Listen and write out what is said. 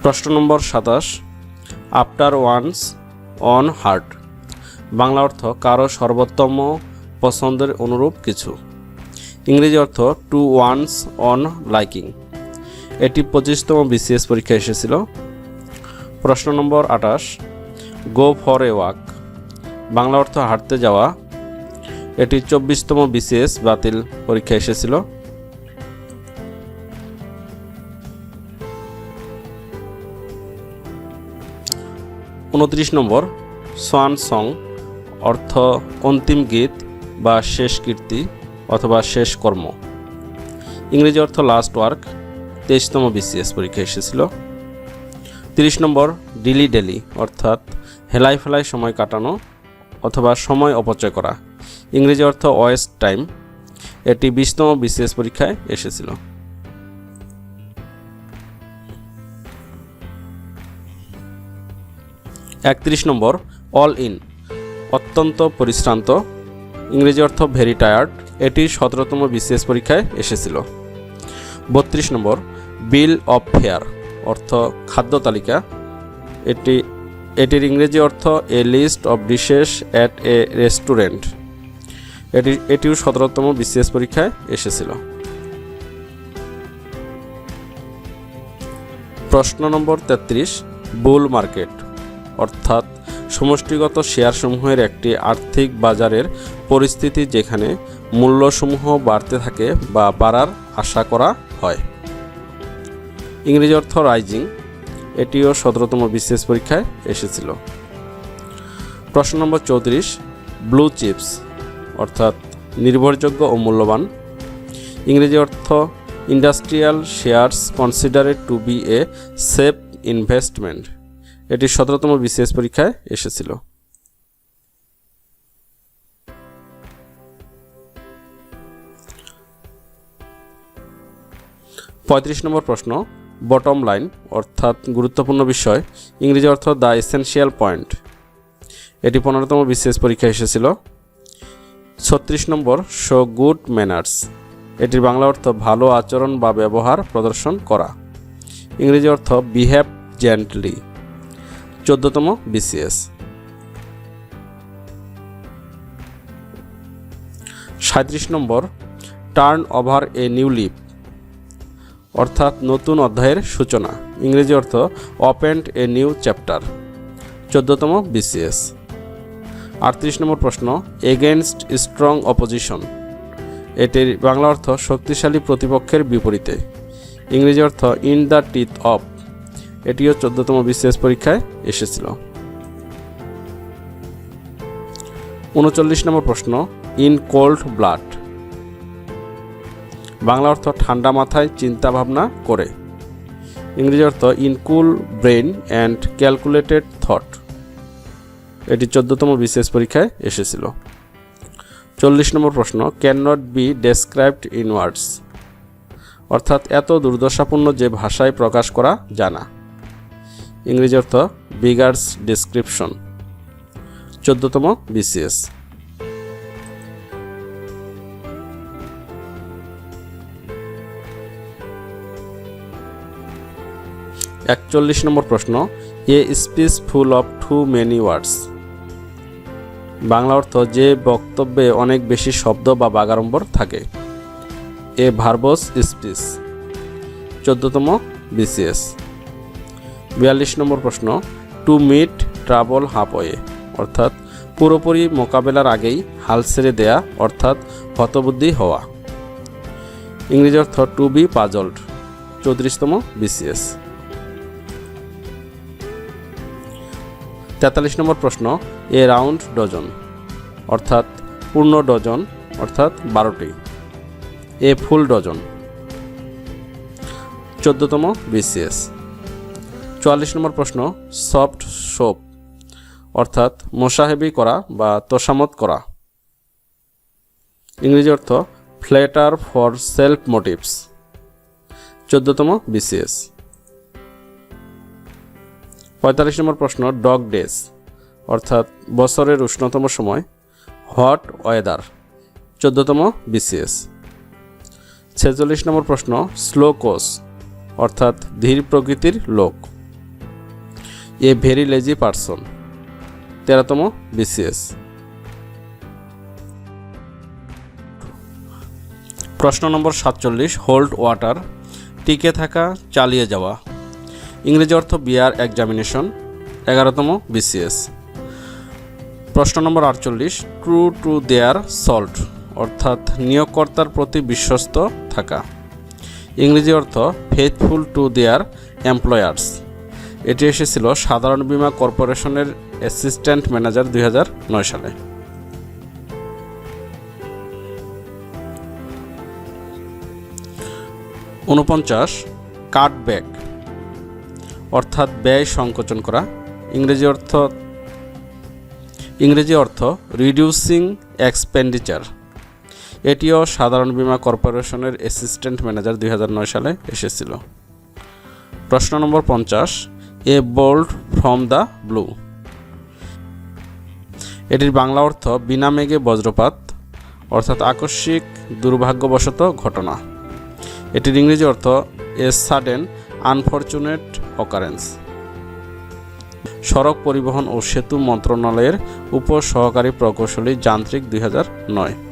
প্রশ্ন নম্বর 27, after one's own heart Bangla অর্থ কারো সর্বোত্তম পছন্দের অনুরূপ কিছু। ইংরেজি অর্থ টু ওয়ান্স অন লাইকিং। এটি 25তম বিসিএস পরীক্ষায় এসেছিল। প্রশ্ন নম্বর 28, go for a walk Bangla অর্থ হাঁটতে যাওয়া। এটি 24তম বিসিএস বাতিল পরীক্ষায় এসেছিল। উনত্রিশ নম্বর, সোয়ান সং অর্থ অন্তিম গীত বা শেষ কীর্তি অথবা শেষ কর্ম। ইংরেজি অর্থ লাস্ট ওয়ার্ক। 23তম বিসিএস পরীক্ষা এসেছিল। 30 নম্বর, ডিলি ডেলি অর্থাৎ হেলাই ফেলায় সময় কাটানো অথবা সময় অপচয় করা। ইংরেজি অর্থ ওয়েস্ট টাইম। এটি 20তম বিসিএস পরীক্ষায় এসেছিল। একত্রিশ নম্বর, অল ইন অত্যন্ত পরিশ্রান্ত। ইংরেজি অর্থ ভেরি টায়ার্ড। এটি 17তম বিসিএস পরীক্ষায় এসেছিল। 32 নম্বর, বিল অফ ফেয়ার অর্থ খাদ্য তালিকা। এটির ইংরেজি অর্থ a list of dishes at a restaurant. এটিও 17তম বিসিএস পরীক্ষায় এসেছিল। প্রশ্ন নম্বর 33, বুল মার্কেট অর্থাৎ সমষ্টিগত শেয়ারসমূহের একটি আর্থিক বাজারের পরিস্থিতি যেখানে মূল্যসমূহ বাড়তে থাকে বা বাড়ার আশা করা হয়। ইংরেজি অর্থ রাইজিং। এটিও 17তম বিসিএস পরীক্ষায় এসেছিল। প্রশ্ন নম্বর 34, ব্লু চিপস অর্থাৎ নির্ভরযোগ্য ও মূল্যবান। ইংরেজি অর্থ industrial shares considered to be a safe investment. এটি 17তম বিসিএস পরীক্ষায় এসেছিল। পঁয়ত্রিশ নম্বর প্রশ্ন, বটম লাইন অর্থাৎ গুরুত্বপূর্ণ বিষয়। ইংরেজি অর্থ দ্য এসেনশিয়াল পয়েন্ট। এটি 15তম বিসিএস পরীক্ষায় এসেছিল। 36 নম্বর, শো গুড ম্যানার্স। এটির বাংলা অর্থ ভালো আচরণ বা ব্যবহার প্রদর্শন করা। ইংরেজি অর্থ বিহেভ জেন্টলি। 14তম বিসিএস। 37 নম্বর, turn over a new leaf অর্থাৎ নতুন অধ্যায়ের সূচনা। ইংরেজি অর্থ ওপেন্ড এ নিউ চ্যাপ্টার। 14তম বিসিএস। 38 নম্বর প্রশ্ন, এগেনস্ট স্ট্রং অপোজিশন। এটির বাংলা অর্থ শক্তিশালী প্রতিপক্ষের বিপরীতে। ইংরেজি অর্থ ইন দ্য টিথ অফ। এটিও 14তম বিসিএস পরীক্ষায় এসেছিল। 39 নম্বর প্রশ্ন, ইন কোল্ড ব্লাড। বাংলা অর্থ ঠান্ডা মাথায় চিন্তা ভাবনা করে। ইংরেজি অর্থ in cool brain and calculated thought. এটি 14তম বিসিএস পরীক্ষায় এসেছিল। 40 নম্বর প্রশ্ন, can not be described in words অর্থাৎ এত দুর্দশাপূর্ণ যে ভাষায় প্রকাশ করা যায় না। ইংরেজি অর্থ বিগার্স ডেসক্রিপশন। 14তম বিসিএস। 41 নম্বর প্রশ্ন, a speech full of too many words. Bangla অর্থ যে বক্তব্যে অনেক বেশি শব্দ বা বাগাড়ম্বর থাকে। A verbose speech. 14তম বিসিএস। 42 নম্বর প্রশ্ন, টু মিট ট্রাবল হাফওয়ে অর্থাৎ পুরোপুরি মোকাবেলার আগেই হাল ছেড়ে দেয়া অর্থাৎ হতবুদ্ধি হওয়া। ইংরেজি অর্থ টু বি পাজলড। 34তম বিসিএস। 43 নম্বর প্রশ্ন, এ রাউন্ড ডজন অর্থাৎ পূর্ণ ডজন অর্থাৎ 12টি। এ ফুল ডজন। 14তম বিসিএস। 44 নম্বর প্রশ্ন, সফট সোপ অর্থাৎ মোসাহেবি করা বা তোষামত করা। ইংরেজি অর্থ ফ্ল্যাটার ফর সেলফ মোটিভস। 14তম বিসিএস। 45 নম্বর প্রশ্ন, ডগ ডেজ অর্থাৎ বছরের উষ্ণতম সময়, হট ওয়েদার। 14তম বিসিএস। 46 নম্বর প্রশ্ন, স্লো কোচ অর্থাৎ ধীর প্রকৃতির লোক। A very lazy person. 13তম বিসিএস। প্রশ্ন নম্বর 47, হোল্ড ওয়াটার, টিকে থাকা, চালিয়ে যাওয়া। ইংরেজি অর্থ বিয়ার এক্সামিনেশন। 11তম বিসিএস। প্রশ্ন নম্বর 48, ট্রু টু দেয়ার সল্ট, অর্থাৎ নিয়োগকর্তার প্রতি বিশ্বস্ত থাকা। ইংরেজি অর্থ ফেথফুল টু দেয়ার এমপ্লয়ার্স। এটি এসেছিল সাধারণ বীমা কর্পোরেশনের অ্যাসিস্ট্যান্ট ম্যানেজার 2009 সালে। ঊনপঞ্চাশ, কাটব্যাক, অর্থাৎ ব্যয় সংকোচন করা। ইংরেজি অর্থ রিডিউসিং এক্সপেন্ডিচার। এটিও সাধারণ বীমা কর্পোরেশনের অ্যাসিস্ট্যান্ট ম্যানেজার 2009 সালে এসেছিল। প্রশ্ন নম্বর 50, a bolt from the blue. এটির বাংলা অর্থ বিনা মেঘে বজ্রপাত, অর্থাৎ আকস্মিক দুর্ভাগ্যবশত ঘটনা। এটির ইংরেজি অর্থ এ সাডেন আনফরচুনেট অকারেন্স। সড়ক পরিবহন ও সেতু মন্ত্রণালয়ের উপসহকারী প্রকৌশলী যান্ত্রিক 2009।